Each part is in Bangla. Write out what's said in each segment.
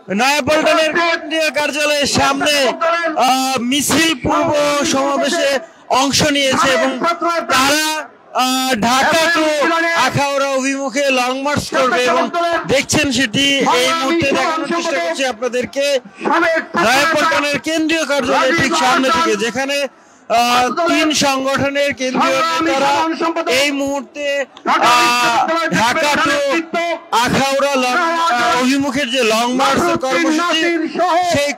নয়াপল্টনের কেন্দ্রীয় কার্যালয়ের সামনে মিছিল পূর্ব সমাবেশে অংশ নিয়েছে এবং তারা ঢাকা টু আখাউড়া অভিমুখে লং মার্চ করবে এবং দেখছেন সেটি এই মুহূর্তে দেখানোর চেষ্টা করছি আপনাদেরকে নয়াপল্টনের কেন্দ্রীয় কার্যালয়ের ঠিক সামনে থেকে, যেখানে তিন সংগঠনের কেন্দ্রীয় নেতারা এই মুহূর্তে ঢাকা টু আখাউড়া অভিমুখের যে লং মার্চের কর্মসূচি, সেই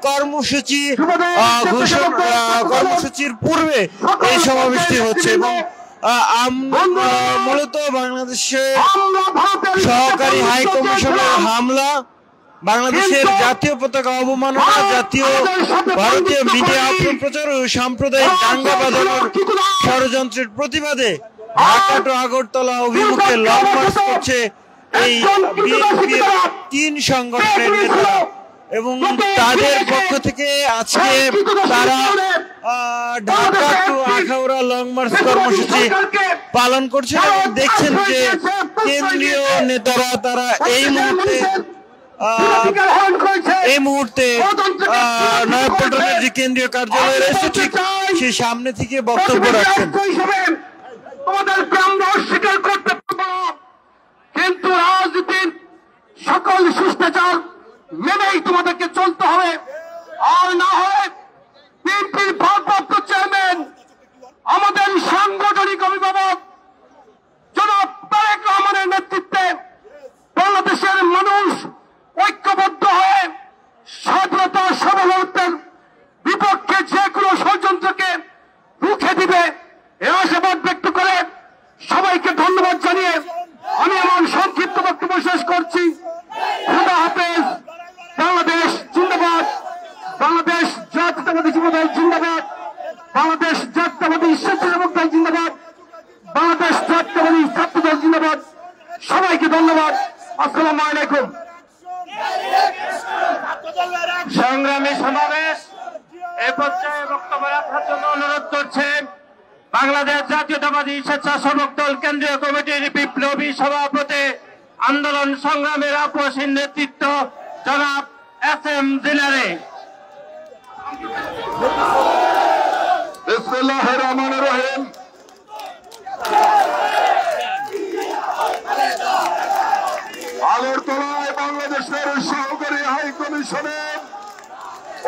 কর্মসূচির পূর্বে এই সমাবেশটি হচ্ছে এবং মূলত বাংলাদেশের সহকারী হাই কমিশনের হামলা, বাংলাদেশের জাতীয় পতাকা অবমাননা, জাতীয় ভারতীয় মিডিয়া অপপ্রচার ও সাম্প্রদায়িক দাঙ্গা বাঁধানোর ষড়যন্ত্রের প্রতিবাদে ঢাকা টু আগরতলা অভিমুখে লং মার্চ করছে এই বিএনপির তিন সংগঠনের নেতারা এবং তাদের পক্ষ থেকে আজকে তারা Dhaka to Akhaura long march কর্মসূচি পালন করছে এবং দেখছেন যে কেন্দ্রীয় নেতারা তারা এই মুহূর্তে নয়াপল্টনের যে কেন্দ্রীয় কার্যালয় রয়েছে ঠিক সেই সামনে থেকে বক্তব্য রাখছেন। কিন্তু রাজনীতির সকল শিষ্টাচার মেনেই তোমাদেরকে চলতে হবে, আর না হয় বিএনপির ভারপ্রাপ্ত চেয়ারম্যান আমাদের সাংগঠনিক অভিভাবক জনাব তারেক রহমানের নেতৃত্বে বাংলাদেশের মানুষ ঐক্যবদ্ধ হয়ে স্বাধীনতা সার্বভৌমত্বের বিপক্ষে যে কোনো ষড়যন্ত্রকে রুখে দিবে এ আশাবাদ ব্যক্ত করে সবাইকে ধন্যবাদ জানিয়ে আমি আমার সংক্ষিপ্ত বক্তব্য শেষ করছি। খুদা হাফেজ। বাংলাদেশ জিন্দাবাদ, বাংলাদেশ জাতীয়তাবাদী যুবদল জিন্দাবাদ, বাংলাদেশ জাতীয়তাবাদী স্বেচ্ছাসেবক দল জিন্দাবাদ, বাংলাদেশ জাতীয়তাবাদী ছাত্রদল জিন্দাবাদ। সবাইকে ধন্যবাদ। আসসালামু আলাইকুম। সংগ্রামী সমাবেশ এ পর্যায়ে বক্তব্য রাখার জন্য অনুরোধ করছেন বাংলাদেশ জাতীয়তাবাদী স্বেচ্ছাসেবক দল কেন্দ্রীয় কমিটির বিপ্লবী সভাপতি, আন্দোলন সংগ্রামের আপসহীন নেতৃত্ব জনাব SM জিলানী। বিসমিল্লাহির রহমানির রহিম। আগরতলায় বাংলাদেশের সহকারী হাই কমিশনের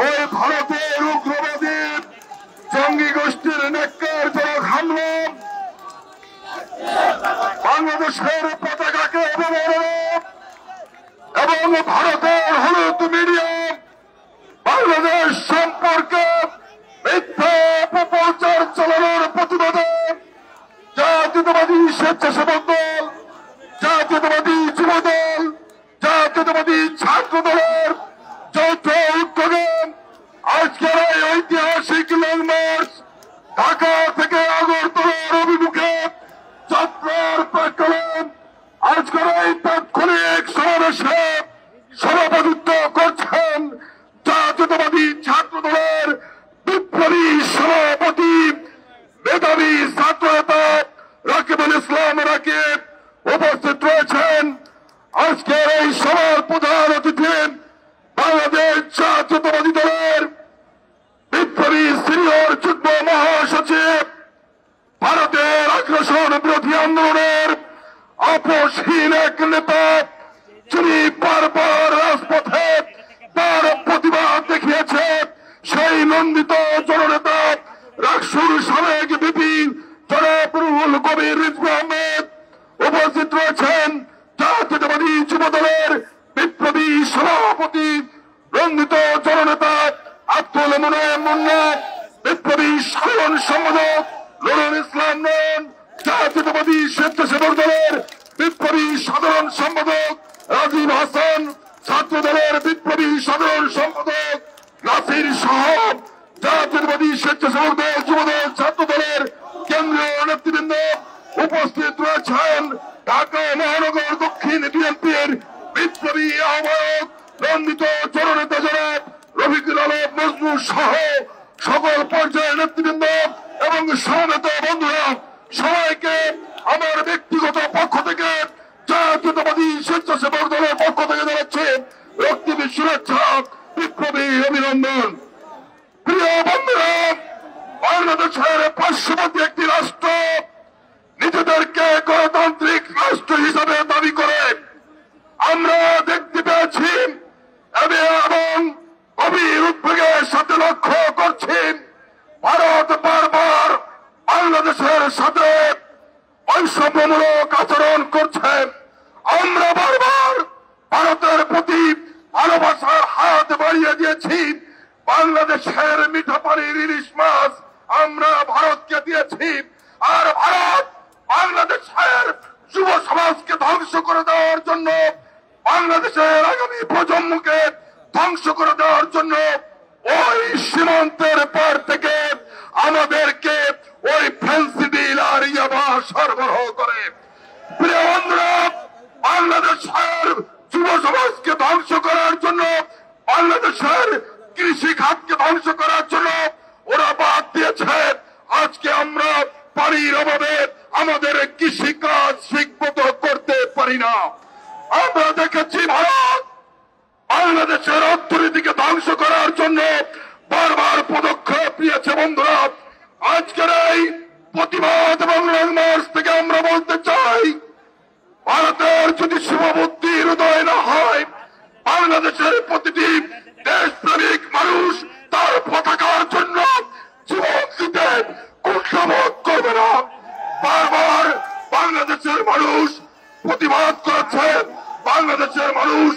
ওই ভারতের উগ্রবাদী জঙ্গি গোষ্ঠীর ন্যাক্কারজনক হামলা, বাংলাদেশের পতাকাকে অবমাননা এবং ভারতের হলুদ মিডিয়া বাংলাদেশ সম্পর্কে মিথ্যা অপপ্রচার চালানোর প্রতিবাদে জাতীয়তাবাদী স্বেচ্ছাসেবক দল, জাতীয়তাবাদী যুবদল, জাতীয়তাবাদী ছাত্র দলের যৌথ উদ্যোগে আজকের এই ঐতিহাসিক লং মার্চ ঢাকা থেকে আগরতলার অভিমুখে যাত্রার প্রেক্ষাপটে আজকের এই তাৎক্ষণিক সমাবেশে সভাপতিত্ব করছেন জাতীয়তাবাদী ছাত্র দলের বিপ্লবী সভাপতি, মেধাবী ছাত্র নেতা রাকিবুল ইসলাম রাকিব। উপস্থিত রয়েছেন আজকের এই সভার প্রধান অতিথি বাংলাদেশ জাতীয়তাবাদী দলের বিপ্লবী সিনিয়র যুগ্ম মহাসচিব, ভারতের আগ্রাসন বিরোধী আন্দোলনের আপসহীন এক নেতা, যিনি বারবার রাজপথে তার প্রতিবাদ দেখিয়েছে, সেই নন্দিত জননেতা রাকসুর সাবেক ভিপি জনাব রুহুল কবির রিজভী আহমেদ। উপস্থিত রয়েছেন জাতীয়তাবাদী যুবদলের বিপ্লবী সভাপতি, নন্দিত জননেতা আব্দুল মোনায়েম মুন্না, বিপ্লবী সাধারণ সম্পাদক নুরুল ইসলাম নয়ন, জাতীয়তাবাদী স্বেচ্ছাসেবক দলের বিপ্লবী সাধারণ সম্পাদক রাজীব হাসান, ছাত্র দলের বিপ্লবী সাধারণ সম্পাদক নাসির সাহাব, জাতীয়তাবাদী স্বেচ্ছাসেবক দল যুবদল ছাত্র দলের কেন্দ্রীয় নেতৃবৃন্দ। উপস্থিত রয়েছেন ঢাকা মহানগর দক্ষিণ বিএনপির বিপ্লবী আহ্বায়ক, নন্দিত জননেতা জনাব রফিকুল আলম মজনু সহ সকল পর্যায়ের নেতৃবৃন্দ এবং সমবেত বন্ধুরা, সবাইকে আমার ব্যক্তিগত পক্ষ থেকে জাতীয়তাবাদী স্বেচ্ছাসেবক দলের পক্ষ থেকে জানাচ্ছি রক্তিম শুভেচ্ছা অভিনন্দন। প্রিয় বন্ধুরা, বাংলাদেশের পার্শ্ববর্তী একটি রাষ্ট্র নিজেদেরকে গণতান্ত্রিক রাষ্ট্র হিসাবে দাবি করে আমরা দেখতে পেয়েছি এবং গভীর উদ্বেগের সাথে লক্ষ্য করছি ভারত বারবার বাংলাদেশের সাথে বৈষম্যমূলক আচরণ করছে। আমরা বারবার ভারতের প্রতি ভালোবাসার হাত বাড়িয়ে দিয়েছি। বাংলাদেশের মিঠা পানির ইলিশ মাছ আমরা ভারতকে দিয়েছি, আর ভারত বাংলাদেশের যুব সমাজকে ধ্বংস করে দেওয়ার জন্য, বাংলাদেশের আগামী প্রজন্মকে ধ্বংস করে দেওয়ার জন্য ওই সীমান্তের পার থেকে আমাদেরকে ওই ফেন্সিডিল আর ইয়াবা সরবরাহ করে। প্রিয় বন্ধুরা, বাংলাদেশের যুব সমাজকে ধ্বংস করার জন্য, বাংলাদেশের কৃষি খাতকে ধ্বংস করার জন্য ওরা বাদ দিয়েছে। আজকে আমরা পানির অভাবে আমাদের কৃষি কাজ ঠিকমতো করতে পারি না। আমরা দেখেছি ভারত বাংলাদেশের অর্থনীতিকে ধ্বংস করার জন্য বারবার পদক্ষেপ নিয়েছে। বন্ধুরা, আজকের এই প্রতিবাদ এবং লং মার্চ থেকে আমরা বলতে চাই, ভারতের যদি শুভবুদ্ধি হৃদয় না হয়, বাংলাদেশের প্রতিটি দেশপ্রেমিক মানুষ তার পতাকার জন্য জীবন দিতে কুণ্ঠাবোধ করবে না। বারবার বাংলাদেশের মানুষ প্রতিবাদ করেছে। বাংলাদেশের মানুষ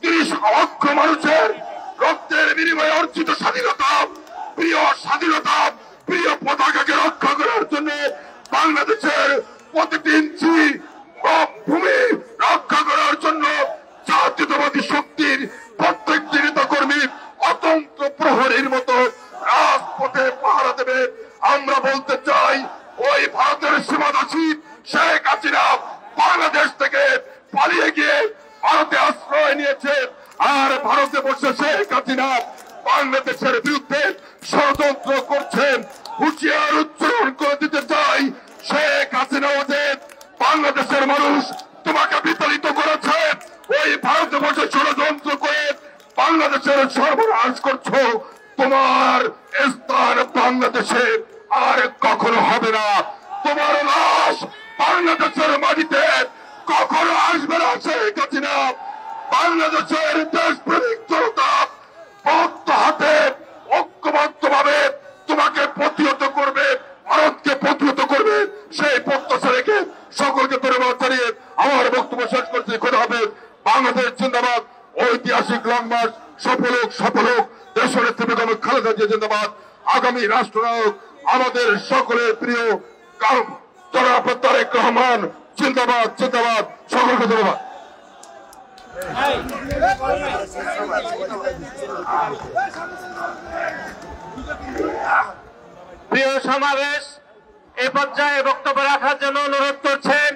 30 লক্ষ মানুষের রক্তের বিনিময়ে অর্জিত স্বাধীনতা, প্রিয় পতাকাকে রক্ষা করার জন্য বাংলাদেশের প্রতিটি ইঞ্চি ভূমি রক্ষা করার জন্য জাতীয়তাবাদী শক্তির প্রত্যেকটি নেতাকর্মী অতন্ত্র প্রহরীর মতো রাজপথে পাহারা দেবে। আমরা বলতে চাই, ওই ভারতের সীমাদাসী শেখ হাসিনা বাংলাদেশ থেকে পালিয়ে গিয়ে ভারতে আশ্রয় নিয়েছে, আর ভারতে বসে শেখ হাসিনা বাংলাদেশের বিরুদ্ধে ষড়যন্ত্র করছেন। হুঁশিয়ার উচ্চারণ করে দিতে চাই, শেখ হাসিনা যে বাংলাদেশের মানুষ তোমাকে বিতাড়িত করেছে, ওই ভারতে বসে ষড়যন্ত্র করে বাংলাদেশের সর্বনাশ করছো। তোমার স্থান বাংলাদেশে আর কখনো হবে না। তোমার লাশ বাংলাদেশের মাটিতে কখনো আসবে না। শেখ হাসিনা বাংলাদেশের দেশপ্রেমিক জনতা ভক্ত হাতে ঐক্যবদ্ধভাবে তোমাকে প্রতিহত করবে, ভারতকে প্রতিহত করবে। সেই প্রত্যাশা রেখে সকলকে ধন্যবাদ জানিয়ে আমার বক্তব্য শেষ করছি। খোদা হাফেজ। বাংলাদেশ জিন্দাবাদ। ঐতিহাসিক লং মার্চ সফল হোক। দেশনেত্রী বেগম খালেদা জিয়া জিন্দাবাদ। আগামী রাষ্ট্রনায়ক আমাদের সকলের প্রিয় জনাব তারেক রহমান জিন্দাবাদ। সকলকে ধন্যবাদ। প্রিয় সমাবেশ, এ পর্যায়ে বক্তব্য রাখার জন্য অনুরোধ করছেন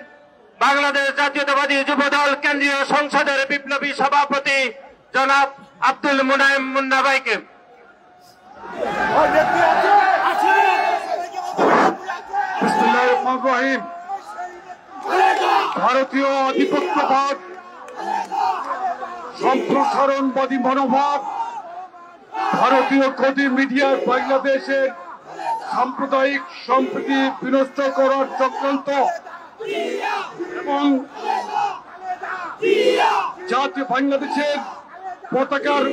বাংলাদেশ জাতীয়তাবাদী যুবদল কেন্দ্রীয় সংসদের বিপ্লবী সভাপতি জনাব আব্দুল মুনায়েম মুন্না ভাইকে। ভারতীয় আধিপত্যবাদ, সম্প্রসারণবাদী মনোভাব, ভারতীয় গদি মিডিয়ার বাংলাদেশের সাম্প্রদায়িক সম্প্রীতি বিনষ্ট করার চক্রান্ত এবং জাতীয় বাংলাদেশের পতাকার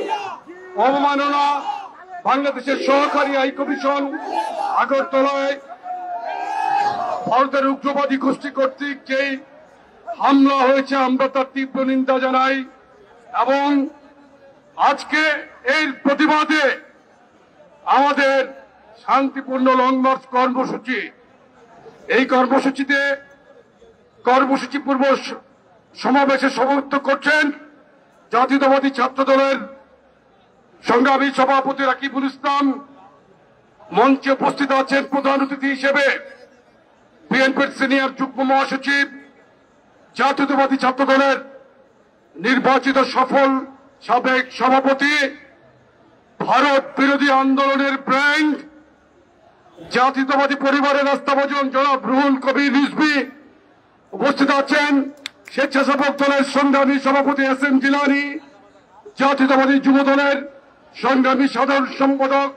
অবমাননা, বাংলাদেশের সহকারী হাইকমিশন আগরতলায় ভারতের উগ্রবাদী গোষ্ঠী কর্তৃক যে হামলা হয়েছে, আমরা তার তীব্র নিন্দা জানাই। এবং আজকে এর প্রতিবাদে আমাদের শান্তিপূর্ণ লং মার্চ কর্মসূচি, এই কর্মসূচি পূর্ব সমাবেশে সভাপতিত্ব করছেন জাতীয়তাবাদী ছাত্র দলের সংগ্রামী সভাপতি রাকিবুল ইসলাম। মঞ্চে উপস্থিত আছেন প্রধান অতিথি হিসেবে বিএনপির সিনিয়র যুগ্ম মহাসচিব, জাতীয়তাবাদী ছাত্র দলের নির্বাচিত সফল সাবেক সভাপতি, ভারত বিরোধী আন্দোলনের ব্র্যান্ড, জাতীয়তাবাদী পরিবারের আস্থাভাজন জনাব রুহুল কবির রিজভী। উপস্থিত আছেন স্বেচ্ছাসেবক দলের সংগ্রামী সভাপতি এস এম জিলানী, জাতীয়তাবাদী যুব দলের সংগ্রামী সাধারণ সম্পাদক,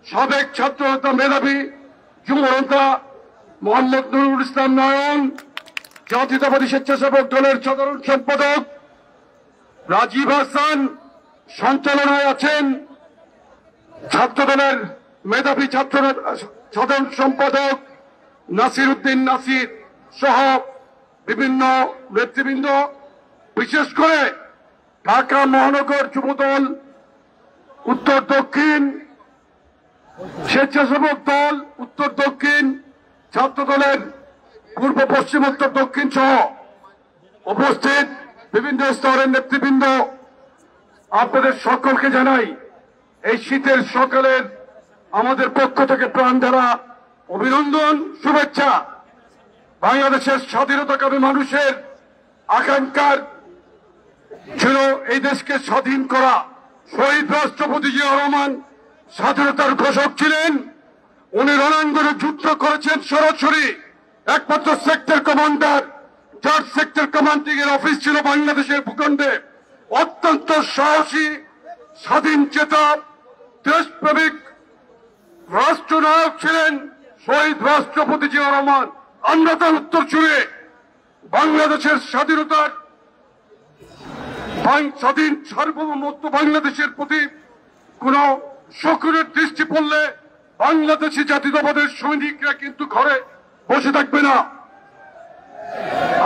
সাবেক ছাত্র নেতা, মেধাবী যুব নেতা মোহাম্মদ নুরুল ইসলাম নয়ন, জাতীয়তাবাদী স্বেচ্ছাসেবক দলের সাধারণ সম্পাদক রাজীব হাসান, সঞ্চালনায় আছেন ছাত্র দলের মেধাবী ছাত্র সাধারণ সম্পাদক নাসির উদ্দিন নাসির সহ বিভিন্ন নেতৃবৃন্দ, বিশেষ করে ঢাকা মহানগর যুবদল, উত্তর দক্ষিণ স্বেচ্ছাসেবক দল, উত্তর দক্ষিণ ছাত্র দলের পূর্ব পশ্চিম উত্তর দক্ষিণ সহ উপস্থিত বিভিন্ন স্তরের নেতৃবৃন্দ, আপনাদের সকলকে জানাই এই শীতের সকালের আমাদের পক্ষ থেকে প্রাণ ঢালা অভিনন্দন, শুভেচ্ছা। বাংলাদেশের স্বাধীনতাকামী মানুষের আকাঙ্ক্ষার ছিল এই দেশকে স্বাধীন করা। শহীদ রাষ্ট্রপতি জিয়া রহমান স্বাধীনতার ঘোষক ছিলেন। উনি রণাঙ্গনে যুদ্ধ করেছেন সরাসরি। একমাত্র সেক্টর কমান্ডার, যার সেক্টর কমান্ডিং এর অফিস ছিল বাংলাদেশের ভূখণ্ডে, অত্যন্ত সাহসী, স্বাধীন চেতা, দেশপ্রেমিক রাষ্ট্রনায়ক ছিলেন শহীদ রাষ্ট্রপতি জিয়া রহমান। আমরা তার উত্তর জুড়ে বাংলাদেশের স্বাধীনতার, স্বাধীন সার্বভৌমত্ব বাংলাদেশের প্রতি কোন শকুনের দৃষ্টি পড়লে বাংলাদেশি জাতীয়তাবাদের সৈনিকরা কিন্তু ঘরে বসে থাকবে না।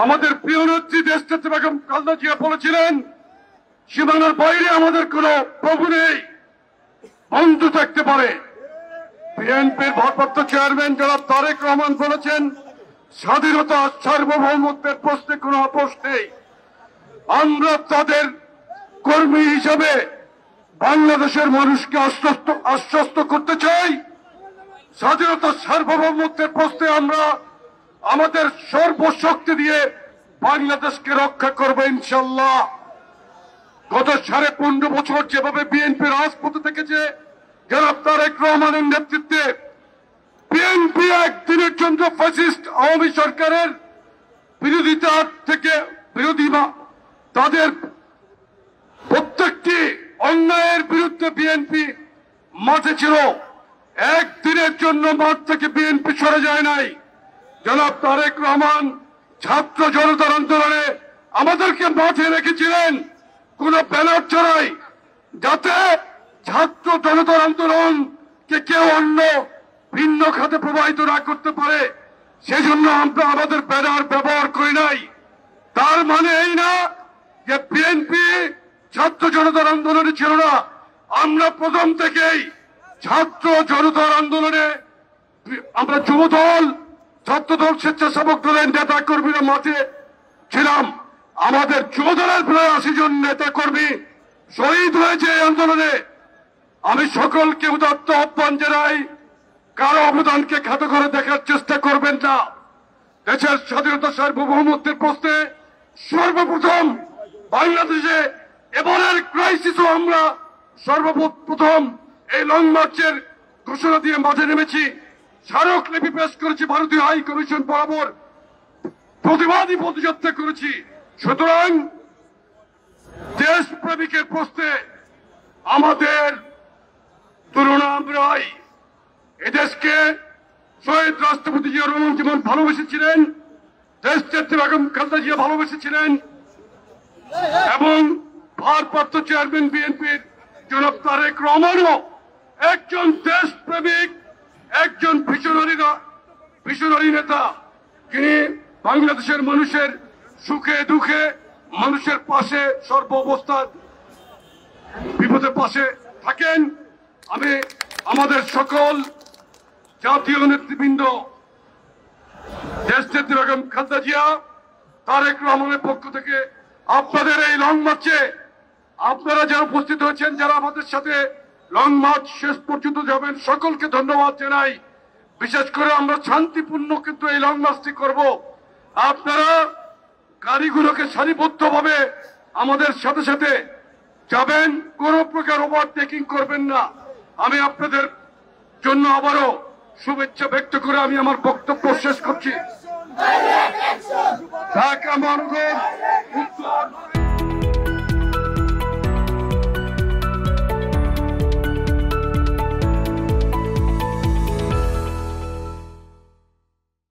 আমাদের প্রিয় নেত্রী দেশনেত্রী বেগম খালেদা জিয়া বলেছিলেন, সীমানার বাইরে আমাদের কোন প্রভু নেই, বন্ধু থাকতে পারে। বিএনপির ভারপ্রাপ্ত চেয়ারম্যান জনাব তারেক রহমান বলেছেন, স্বাধীনতা সার্বভৌমত্বের প্রশ্নে কোনো আপোষ নেই। আমরা তাদের কর্মী হিসাবে বাংলাদেশের মানুষকে আশ্বস্ত করতে চাই, স্বাধীনতা সার্বভৌমত্বের প্রশ্নে আমরা আমাদের সর্বশক্তি দিয়ে বাংলাদেশকে রক্ষা করব ইনশাল্লাহ। গত 15.5 বছর যেভাবে বিএনপি রাজপথে থেকেছে, জনাব তারেক রহমানের নেতৃত্বে বিএনপি একদিনের জন্য ফ্যাসিস্ট আওয়ামী সরকারের বিরোধিতা থেকে তাদের প্রত্যেকটি অন্যায়ের বিরুদ্ধে বিএনপি মাঠে ছিল। একদিনের জন্য মাঠ থেকে বিএনপি সরে যায় নাই। জনাব তারেক রহমান ছাত্র জনতার আন্দোলনে আমাদেরকে মাঠে রেখেছিলেন কোন ব্যানার ছাড়াই, যাতে ছাত্র জনতার আন্দোলনকে কেউ অন্য ভিন্ন খাতে প্রবাহিত না করতে পারে, সেজন্য আমরা আমাদের ব্যানার ব্যবহার করি নাই। তার মানে এই না যে বিএনপি ছাত্র জনতার আন্দোলনে ছিল না। আমরা প্রথম থেকেই ছাত্র জনতার আন্দোলনে, আমরা যুবদল, ছাত্রদল, স্বেচ্ছাসেবক দলের নেতা কর্মীরা মাঠে ছিলাম। আমাদের যুবদলের প্রায় 80 জন নেতা কর্মী শহীদ হয়েছে এই আন্দোলনে। আমি সকলকে উদাত্ত আহ্বান জানাই, কারো অবদানকে খাটো করে দেখার চেষ্টা করবেন না। দেশের স্বাধীনতা সার্বভৌমত্বের প্রশ্নে সর্বপ্রথম বাংলাদেশে এবারের ক্রাইসিসও আমরা সর্বপ্রথম এই লং মার্চের ঘোষণা দিয়ে মাঠে নেমেছি, স্মারকলিপি পেশ করেছি, ভারতীয় হাই কমিশন বরাবর প্রতিবাদী পদযাত্রা করেছি। সুতরাং দেশপ্রেমিকের প্রশ্নে আমাদের তুলনা আমরাই। এদেশকে শহীদ রাষ্ট্রপতি জিয়া রহমান যেমন ভালোবেসেছিলেন, দেশনেত্রী বেগম খালেদা জিয়া ভালোবেসেছিলেন, এবং ভারপ্রাপ্ত চেয়ারম্যান বিএনপির জনাব তারেক রহমানও একজন দেশপ্রেমিক, একজন ভিশনারি নেতা, যিনি বাংলাদেশের মানুষের সুখে দুঃখে, মানুষের পাশে সর্ব অবস্থার বিপদের পাশে থাকেন। আমি আমাদের সকল জাতীয় নেতৃবৃন্দ, দেশনেত্রী বেগম খালেদা জিয়া, তারেক রহমানের পক্ষ থেকে আপনাদের এই লং মার্চে আপনারা যারা উপস্থিত হয়েছেন, যারা আমাদের সাথে লং মার্চ শেষ পর্যন্ত যাবেন, সকলকে ধন্যবাদ জানাই। বিশেষ করে আমরা শান্তিপূর্ণ কিন্তু এই লং মার্চটি করব। আপনারা গাড়িগুলোকে সারিবদ্ধভাবে আমাদের সাথে সাথে যাবেন, কোন প্রকার ওভারটেকিং করবেন না। আমি আপনাদের জন্য আবারও শুভেচ্ছা ব্যক্ত করে আমি আমার বক্তব্য শেষ করছি। ঢাকা মহানগর উত্তর